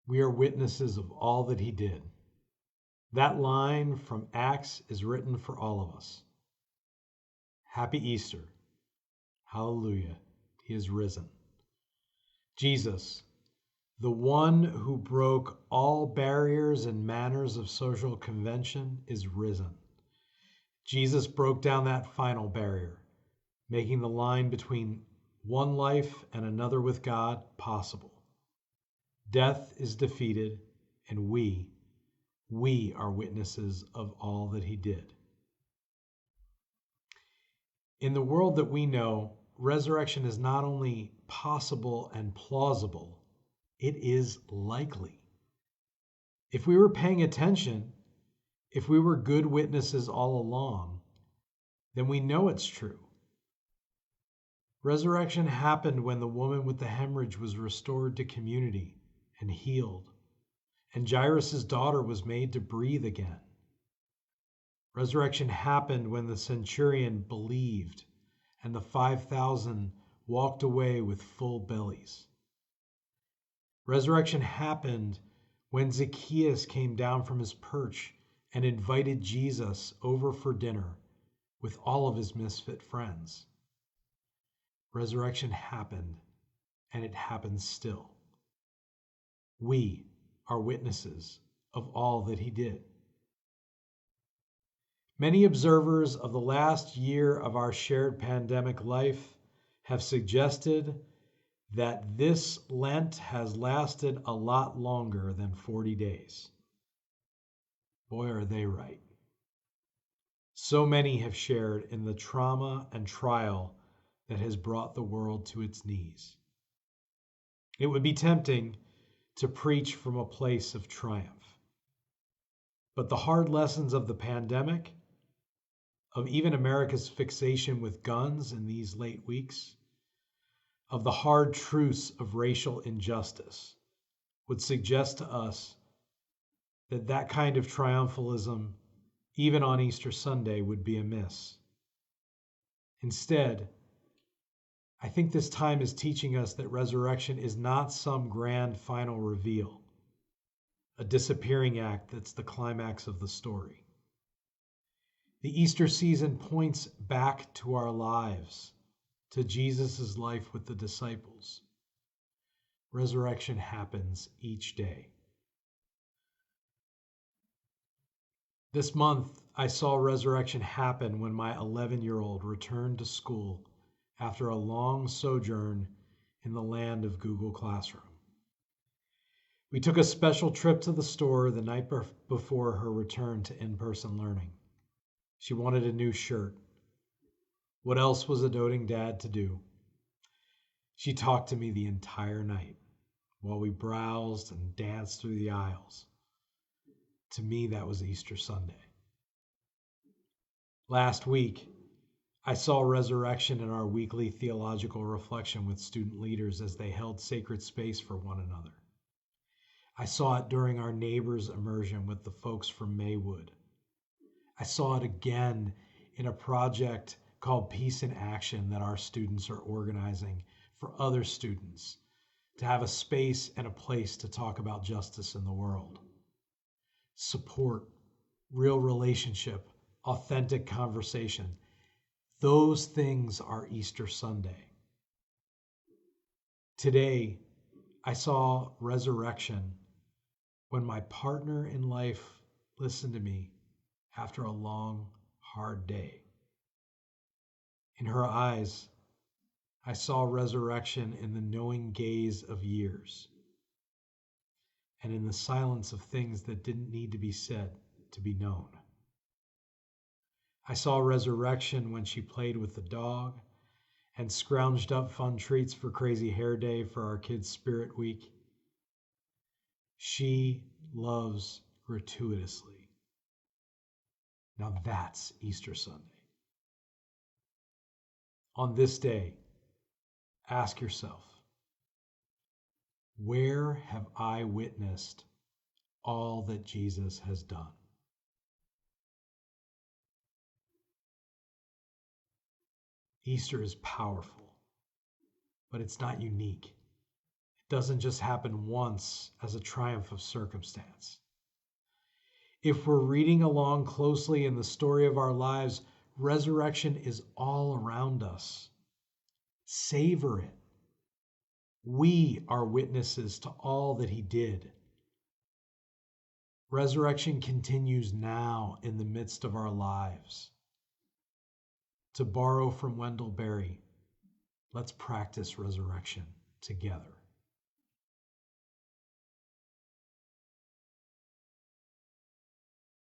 We are witnesses of all that he did. That line from Acts is written for all of us. Happy Easter. Hallelujah. He is risen. Jesus, the one who broke all barriers and manners of social convention, is risen. Jesus broke down that final barrier, making the line between one life and another with God possible. Death is defeated, and we are witnesses of all that he did. In the world that we know, resurrection is not only possible and plausible, it is likely. If we were paying attention, if we were good witnesses all along, then we know it's true. Resurrection happened when the woman with the hemorrhage was restored to community and healed, and Jairus' daughter was made to breathe again. Resurrection happened when the centurion believed, and the 5,000 walked away with full bellies. Resurrection happened when Zacchaeus came down from his perch and invited Jesus over for dinner with all of his misfit friends. Resurrection happened, and it happens still. We are witnesses of all that he did. Many observers of the last year of our shared pandemic life have suggested that this Lent has lasted a lot longer than 40 days. Boy, are they right. So many have shared in the trauma and trial that has brought the world to its knees. It would be tempting to preach from a place of triumph. But the hard lessons of the pandemic, of even America's fixation with guns in these late weeks, of the hard truths of racial injustice, would suggest to us that that kind of triumphalism, even on Easter Sunday, would be amiss. Instead, I think this time is teaching us that resurrection is not some grand final reveal, a disappearing act that's the climax of the story. The Easter season points back to our lives, to Jesus' life with the disciples. Resurrection happens each day. This month, I saw resurrection happen when my 11-year-old returned to school after a long sojourn in the land of Google Classroom. We took a special trip to the store the night before her return to in-person learning. She wanted a new shirt. What else was a doting dad to do? She talked to me the entire night while we browsed and danced through the aisles. To me, that was Easter Sunday. Last week, I saw resurrection in our weekly theological reflection with student leaders as they held sacred space for one another. I saw it during our neighbors' immersion with the folks from Maywood. I saw it again in a project called Peace in Action that our students are organizing for other students to have a space and a place to talk about justice in the world. Support, real relationship, authentic conversation. Those things are Easter Sunday. Today, I saw resurrection when my partner in life listened to me after a long, hard day. In her eyes, I saw resurrection in the knowing gaze of years and in the silence of things that didn't need to be said to be known. I saw resurrection when she played with the dog and scrounged up fun treats for Crazy Hair Day for our kids' Spirit Week. She loves gratuitously. Now that's Easter Sunday. On this day, ask yourself, where have I witnessed all that Jesus has done? Easter is powerful, but it's not unique. doesn't just happen once as a triumph of circumstance. If we're reading along closely in the story of our lives, resurrection is all around us. Savor it. We are witnesses to all that he did. Resurrection continues now in the midst of our lives. To borrow from Wendell Berry, let's practice resurrection together.